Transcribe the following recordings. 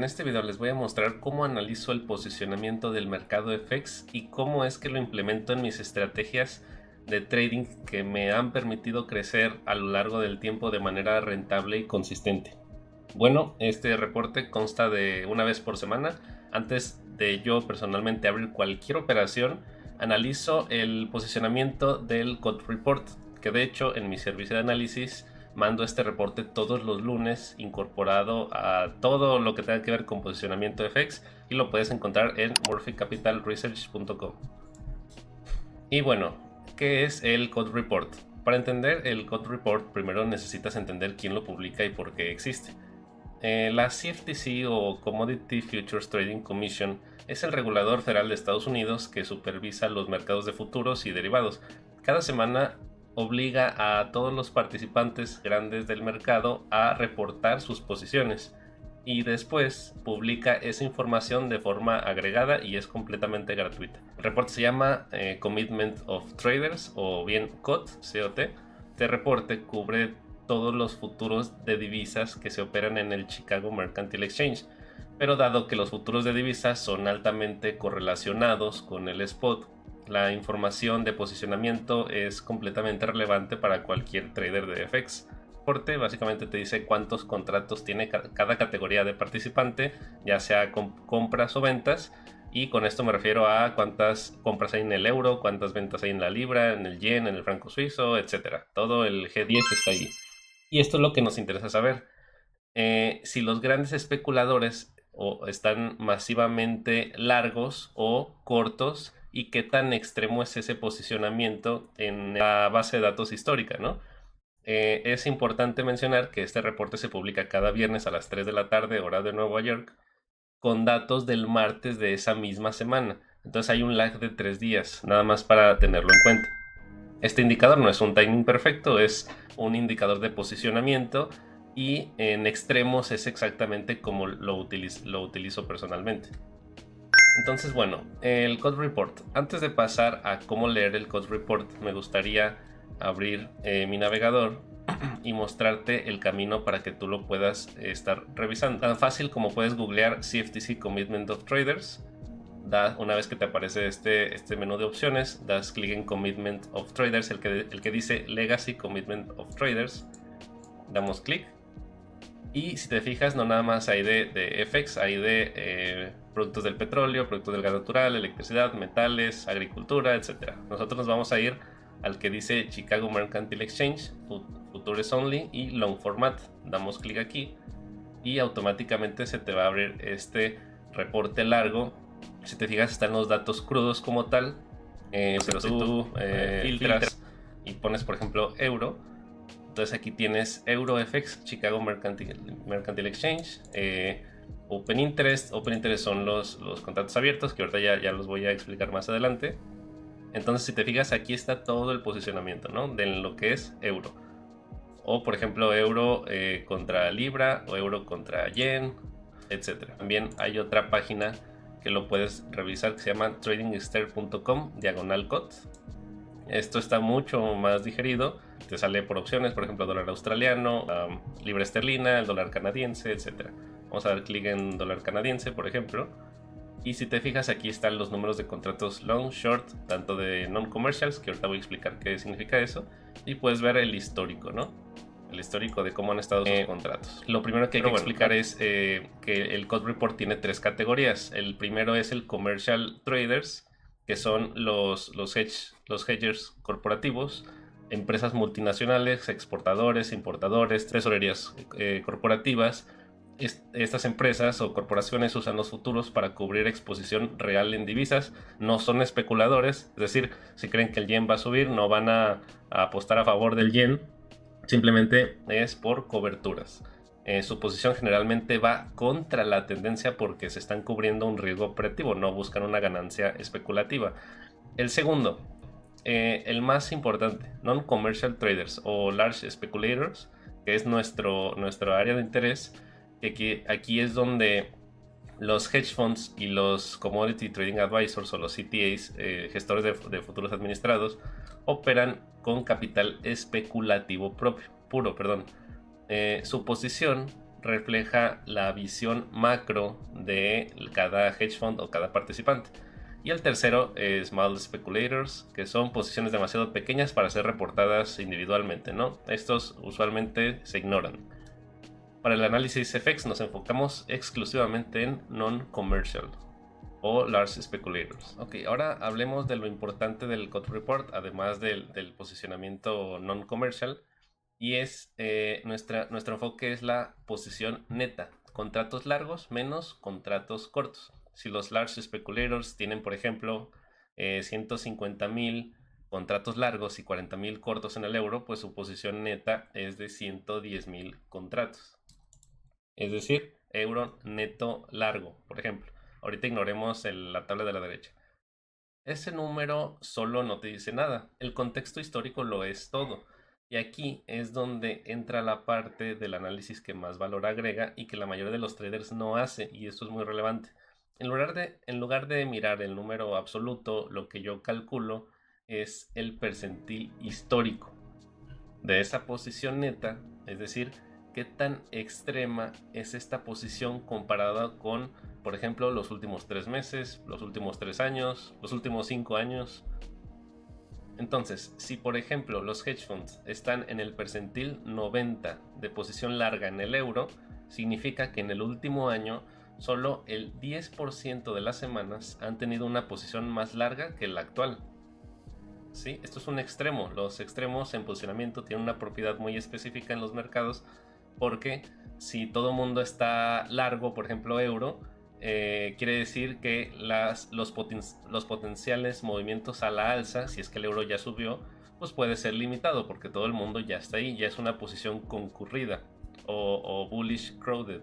En este video les voy a mostrar cómo analizo el posicionamiento del mercado FX y cómo es que lo implemento en mis estrategias de trading que me han permitido crecer a lo largo del tiempo de manera rentable y consistente. Bueno, este reporte consta de una vez por semana. Antes de yo personalmente abrir cualquier operación, analizo el posicionamiento del COD Report, que de hecho en mi servicio de análisis mando este reporte todos los lunes incorporado a todo lo que tenga que ver con posicionamiento FX y lo puedes encontrar en murphycapitalresearch.com. Y bueno, ¿qué es el COD Report? Para entender el COD Report primero necesitas entender quién lo publica y por qué existe. La CFTC o Commodity Futures Trading Commission es el regulador federal de Estados Unidos que supervisa los mercados de futuros y derivados. Cada semana obliga a todos los participantes grandes del mercado a reportar sus posiciones y después publica esa información de forma agregada y es completamente gratuita. El reporte se llama Commitment of Traders o bien COT. Este reporte cubre todos los futuros de divisas que se operan en el Chicago Mercantile Exchange, pero dado que los futuros de divisas son altamente correlacionados con el spot, la información de posicionamiento es completamente relevante para cualquier trader de FX. El reporte básicamente te dice cuántos contratos tiene cada categoría de participante, ya sea compras o ventas, y con esto me refiero a cuántas compras hay en el euro, cuántas ventas hay en la libra, en el yen, en el franco suizo, etc. Todo el G10 está ahí. Y esto es lo que nos interesa saber. Si los grandes especuladores están masivamente largos o cortos y qué tan extremo es ese posicionamiento en la base de datos histórica, ¿no? Es importante mencionar que este reporte se publica cada viernes a las 3 de la tarde, hora de Nueva York, con datos del martes de esa misma semana. Entonces hay un lag de 3 días, nada más para tenerlo en cuenta. Este indicador no es un timing perfecto, es un indicador de posicionamiento y en extremos es exactamente como lo utilizo personalmente. Entonces, bueno, el COD Report. Antes de pasar a cómo leer el COD Report, me gustaría abrir mi navegador y mostrarte el camino para que tú lo puedas estar revisando. Tan fácil como puedes googlear CFTC Commitment of Traders. Una vez que te aparece este menú de opciones, das clic en Commitment of Traders, el que dice Legacy Commitment of Traders. Damos clic. Y si te fijas, no nada más hay de FX, hay de productos del petróleo, productos del gas natural, electricidad, metales, agricultura, etc. Nosotros nos vamos a ir al que dice Chicago Mercantile Exchange, Futures Only y Long Format. Damos clic aquí y automáticamente se te va a abrir este reporte largo. Si te fijas, están los datos crudos como tal, pero si tú filtras y pones, por ejemplo, euro, entonces aquí tienes EuroFX, Chicago Mercantile Exchange, Open Interest. Open Interest son los contratos abiertos, que ahorita ya los voy a explicar más adelante. Entonces, si te fijas, aquí está todo el posicionamiento, ¿no? De lo que es euro. O, por ejemplo, euro contra libra o euro contra yen, etc. También hay otra página que lo puedes revisar que se llama tradingster.com/COT. Esto está mucho más digerido, te sale por opciones, por ejemplo dólar australiano, libra esterlina, el dólar canadiense, etc. Vamos a dar clic en dólar canadiense, por ejemplo, y si te fijas aquí están los números de contratos long, short, tanto de non-commercials, que ahorita voy a explicar qué significa eso, y puedes ver el histórico, ¿no? El histórico de cómo han estado sus contratos. Lo primero que hay que explicar es que el COD Report tiene 3 categorías. El primero es el Commercial Traders, que son los hedgers corporativos, empresas multinacionales, exportadores, importadores, tesorerías corporativas. Estas empresas o corporaciones usan los futuros para cubrir exposición real en divisas, no son especuladores, es decir, si creen que el yen va a subir, no van a apostar a favor del yen, simplemente es por coberturas. Su posición generalmente va contra la tendencia porque se están cubriendo un riesgo operativo, no buscan una ganancia especulativa. El segundo, el más importante, non-commercial traders o large speculators, que es nuestro área de interés. Aquí es donde los hedge funds y los commodity trading advisors o los CTAs, gestores de futuros administrados, operan con capital especulativo puro. Su posición refleja la visión macro de cada hedge fund o cada participante. Y el tercero es Small Speculators, que son posiciones demasiado pequeñas para ser reportadas individualmente, ¿no? Estos usualmente se ignoran. Para el análisis FX nos enfocamos exclusivamente en non-commercial o large speculators. Ok, ahora hablemos de lo importante del cut report, además del posicionamiento non-commercial, y es nuestro enfoque es la posición neta, contratos largos menos contratos cortos. Si los large speculators tienen, por ejemplo, 150,000 contratos largos y 40,000 cortos en el euro, pues su posición neta es de 110,000 contratos. Es decir, euro neto largo, por ejemplo. Ahorita ignoremos la tabla de la derecha. Ese número solo no te dice nada. El contexto histórico lo es todo. Y aquí es donde entra la parte del análisis que más valor agrega y que la mayoría de los traders no hace, y esto es muy relevante. En lugar de mirar el número absoluto, lo que yo calculo es el percentil histórico de esa posición neta, es decir, qué tan extrema es esta posición comparada con, por ejemplo, los últimos 3 meses, los últimos 3 años, los últimos 5 años. Entonces, si por ejemplo los hedge funds están en el percentil 90 de posición larga en el euro, significa que en el último año solo el 10% de las semanas han tenido una posición más larga que la actual. ¿Sí? Esto es un extremo. Los extremos en posicionamiento tienen una propiedad muy específica en los mercados, porque si todo mundo está largo, por ejemplo euro, quiere decir que los potenciales movimientos a la alza, si es que el euro ya subió, pues puede ser limitado porque todo el mundo ya está ahí, ya es una posición concurrida o bullish crowded.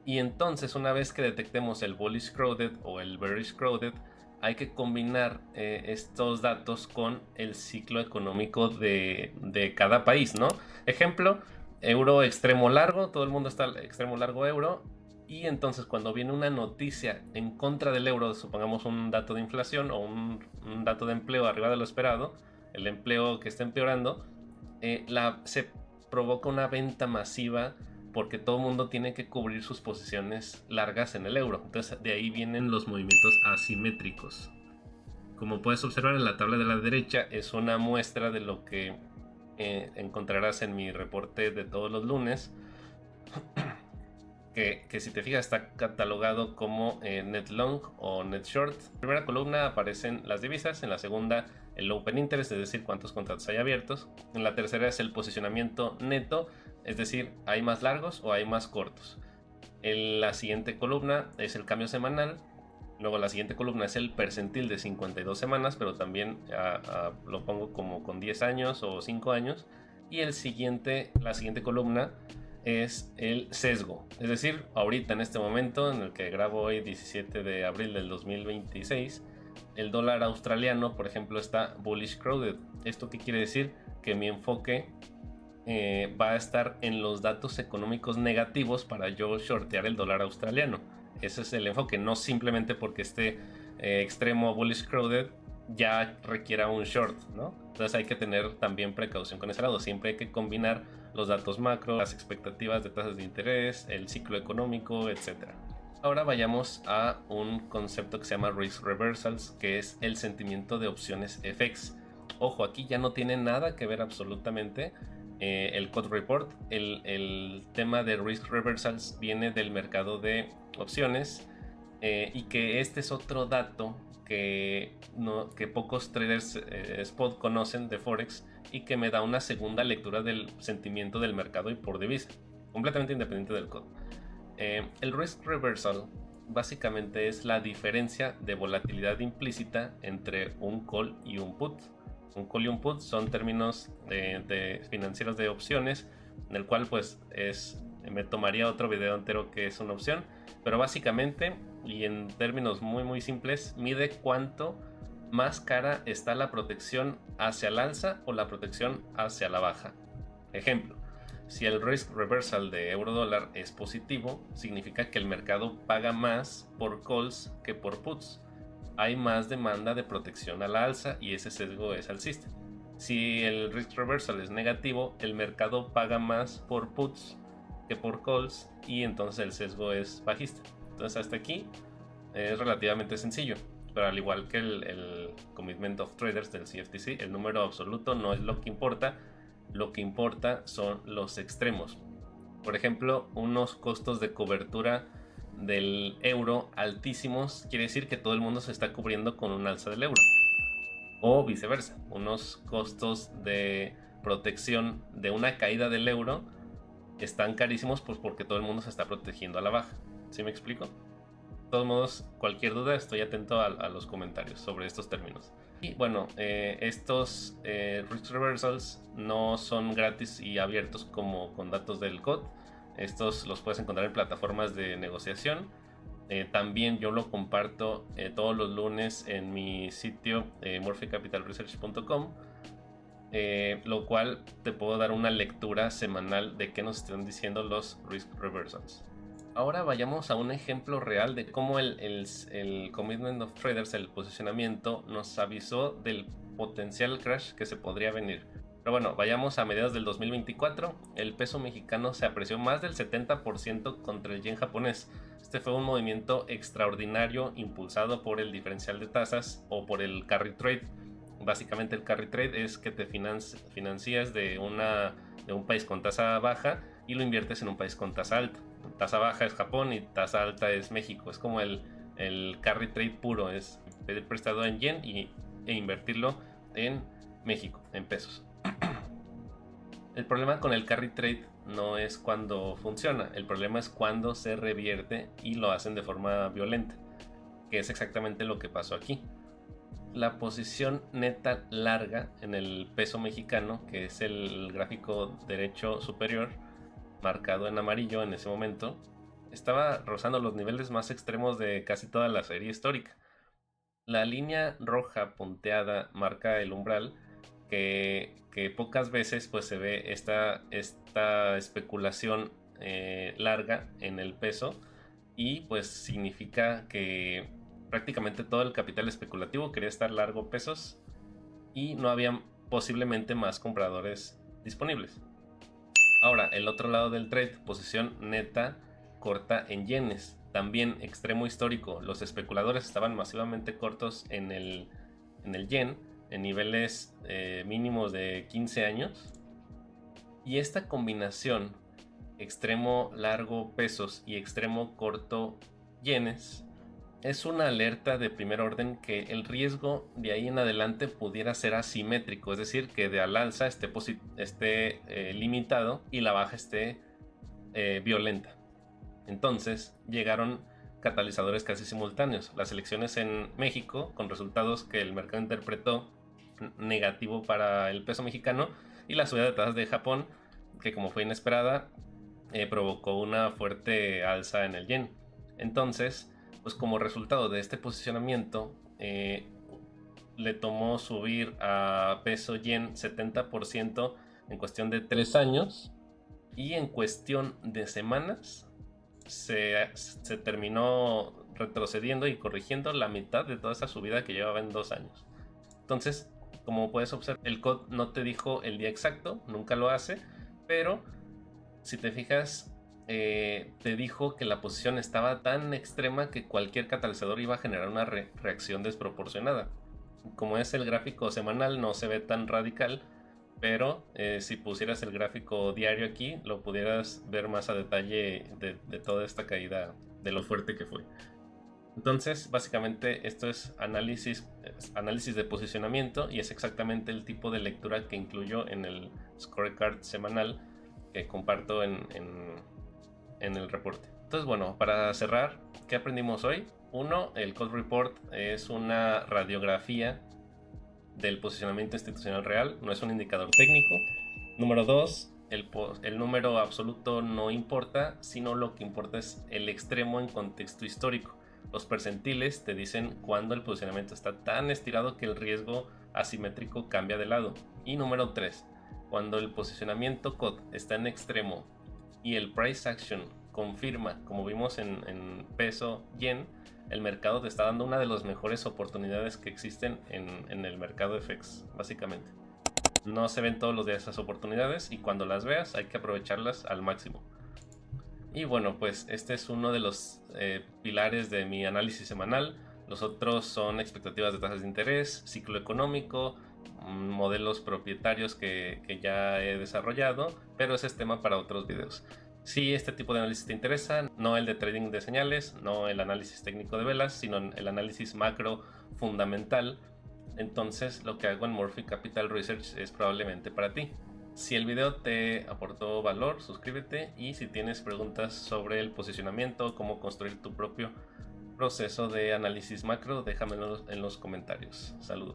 Y entonces, una vez que detectemos el bullish crowded o el bearish crowded, hay que combinar estos datos con el ciclo económico de cada país, ¿no? Ejemplo, euro extremo largo, todo el mundo está extremo largo euro, y entonces cuando viene una noticia en contra del euro, supongamos un dato de inflación o un dato de empleo arriba de lo esperado, el empleo que está empeorando, se provoca una venta masiva porque todo el mundo tiene que cubrir sus posiciones largas en el euro. Entonces de ahí vienen los movimientos asimétricos. Como puedes observar en la tabla de la derecha, es una muestra de lo que encontrarás en mi reporte de todos los lunes, que si te fijas está catalogado como net long o net short. En la primera columna aparecen las divisas, en la segunda el open interest, es decir, cuántos contratos hay abiertos, en la tercera es el posicionamiento neto, es decir, hay más largos o hay más cortos. En la siguiente columna es el cambio semanal. Luego la siguiente columna es el percentil de 52 semanas, pero también lo pongo como con 10 años o 5 años. Y la siguiente columna es el sesgo. Es decir, ahorita en este momento en el que grabo hoy, 17 de abril del 2026, el dólar australiano, por ejemplo, está bullish crowded. ¿Esto qué quiere decir? Que mi enfoque va a estar en los datos económicos negativos para yo shortear el dólar australiano. Ese es el enfoque, no simplemente porque esté extremo bullish crowded ya requiera un short, ¿no? Entonces hay que tener también precaución con ese lado. Siempre hay que combinar los datos macro, las expectativas de tasas de interés, el ciclo económico, etc. Ahora vayamos a un concepto que se llama risk reversals, que es el sentimiento de opciones FX. Ojo, aquí ya no tiene nada que ver absolutamente el cut report. El tema de risk reversals viene del mercado de opciones, y que este es otro dato que pocos traders spot conocen de Forex, y que me da una segunda lectura del sentimiento del mercado y por divisa, completamente independiente del cut. El risk reversal básicamente es la diferencia de volatilidad implícita entre un call y un put. Un call y un put son términos de financieros de opciones, en el cual pues me tomaría otro video entero que es una opción, pero básicamente y en términos muy muy simples mide cuánto más cara está la protección hacia el alza o la protección hacia la baja. Ejemplo, si el risk reversal de euro dólar es positivo, significa que el mercado paga más por calls que por puts. Hay más demanda de protección a la alza y ese sesgo es alcista. Si el risk reversal es negativo, el mercado paga más por puts que por calls y entonces el sesgo es bajista. Entonces hasta aquí es relativamente sencillo, pero al igual que el Commitment of Traders del CFTC, el número absoluto no es lo que importa son los extremos. Por ejemplo, unos costos de cobertura del euro altísimos quiere decir que todo el mundo se está cubriendo con un alza del euro, o viceversa, unos costos de protección de una caída del euro están carísimos pues porque todo el mundo se está protegiendo a la baja. ¿Sí me explico? De todos modos, cualquier duda estoy atento a los comentarios sobre estos términos. Y bueno, estos risk reversals no son gratis y abiertos como con datos del COD. Estos los puedes encontrar en plataformas de negociación. También yo lo comparto todos los lunes en mi sitio murphycapitalresearch.com, lo cual te puedo dar una lectura semanal de qué nos están diciendo los risk reversals. Ahora vayamos a un ejemplo real de cómo el Commitment of Traders, el posicionamiento, nos avisó del potencial crash que se podría venir. Pero bueno, vayamos a mediados del 2024. El peso mexicano se apreció más del 70% contra el yen japonés. Este fue un movimiento extraordinario impulsado por el diferencial de tasas o por el carry trade. Básicamente el carry trade es que te financias de un país con tasa baja y lo inviertes en un país con tasa alta. Tasa baja es Japón y tasa alta es México. Es como el carry trade puro, es pedir prestado en yen e invertirlo en México, en pesos. El problema con el carry trade no es cuando funciona, el problema es cuando se revierte y lo hacen de forma violenta, que es exactamente lo que pasó aquí. La posición neta larga en el peso mexicano, que es el gráfico derecho superior, marcado en amarillo en ese momento, estaba rozando los niveles más extremos de casi toda la serie histórica. La línea roja punteada marca el umbral que pocas veces pues se ve esta especulación larga en el peso, y pues significa que prácticamente todo el capital especulativo quería estar largo pesos y no había posiblemente más compradores disponibles. Ahora, el otro lado del trade, posición neta corta en yenes, también extremo histórico. Los especuladores estaban masivamente cortos en el yen, en niveles mínimos de 15 años. Y esta combinación, extremo largo pesos y extremo corto yenes, es una alerta de primer orden que el riesgo de ahí en adelante pudiera ser asimétrico, es decir, que de al alza esté limitado y la baja esté violenta. Entonces llegaron catalizadores casi simultáneos. Las elecciones en México, con resultados que el mercado interpretó negativo para el peso mexicano, y la subida de tasas de Japón, que como fue inesperada, provocó una fuerte alza en el yen. Entonces, pues como resultado de este posicionamiento, le tomó subir a peso yen 70% en cuestión de 3 años, y en cuestión de semanas se terminó retrocediendo y corrigiendo la mitad de toda esa subida que llevaba en 2 años. Entonces, como puedes observar, el COD no te dijo el día exacto, nunca lo hace, pero si te fijas, te dijo que la posición estaba tan extrema que cualquier catalizador iba a generar una reacción desproporcionada. Como es el gráfico semanal, no se ve tan radical, pero si pusieras el gráfico diario aquí, lo pudieras ver más a detalle de toda esta caída, de lo fuerte que fue. Entonces, básicamente esto es análisis de posicionamiento, y es exactamente el tipo de lectura que incluyo en el scorecard semanal que comparto en el reporte. Entonces, bueno, para cerrar, ¿qué aprendimos hoy? 1. El Code Report es una radiografía del posicionamiento institucional real, no es un indicador técnico. Número 2, el número absoluto no importa, sino lo que importa es el extremo en contexto histórico. Los percentiles te dicen cuando el posicionamiento está tan estirado que el riesgo asimétrico cambia de lado. Y número 3, cuando el posicionamiento COD está en extremo y el price action confirma, como vimos en peso yen, el mercado te está dando una de las mejores oportunidades que existen en el mercado FX, básicamente. No se ven todos los días esas oportunidades, y cuando las veas hay que aprovecharlas al máximo. Y bueno, pues este es uno de los pilares de mi análisis semanal. Los otros son expectativas de tasas de interés, ciclo económico, modelos propietarios que ya he desarrollado, pero ese es tema para otros videos. Si este tipo de análisis te interesa, no el de trading de señales, no el análisis técnico de velas, sino el análisis macro fundamental, entonces lo que hago en Morphy Capital Research es probablemente para ti. Si el video te aportó valor, suscríbete, y si tienes preguntas sobre el posicionamiento, cómo construir tu propio proceso de análisis macro, déjamelo en los comentarios. Saludos.